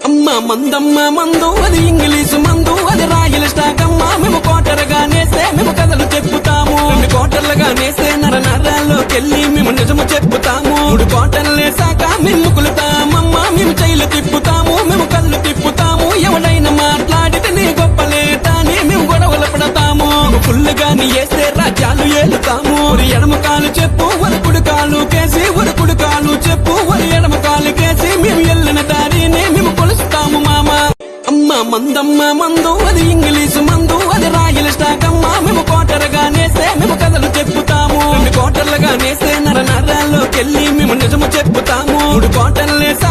అమ్మ మందమ్మ మందు అది ఇంగ్లీషు మందు అది రాయల స్టాక్ అమ్మ మేము కోటరగా నేస్తే మేము కథలు చెప్పుతాము 2 కోటర్లుగా నేస్తే నరాల్లోకెళ్ళి మేము నిజము చెప్పుతాము 3 కోటర్లేసాక మేము ముకులుతామమ్మ మేము చైలు తిప్పుతాము మేము కళ్ళు తిప్పుతాము ఎవడైనా మాట్లాడితే నీ గొప్పలేటాని మేము గొడవలు పడతాము ఫుల్లుగాని వేస్తే రాజ్యాలు ఏలుతాము ఎడమ కాలు చెప్పు వరకుడు కాలు కేసి వరకుడు కాలు చెప్పు వరి ఎడమ కాలు కేసి మేము వెళ్ళిన దారిని మేము కొలుస్తాము మామ అమ్మ మందమ్మ మందు అది ఇంగ్లీషు మందు అది రాయల స్టాక్ అమ్మ మేము కోటరగా నేస్తే మేము కథలు చెప్పుతాము 2 కోటర్లుగా నేస్తే నరాల్లోకెళ్ళి మేము నిజము చెప్పుతాము 3 కోటర్లేసా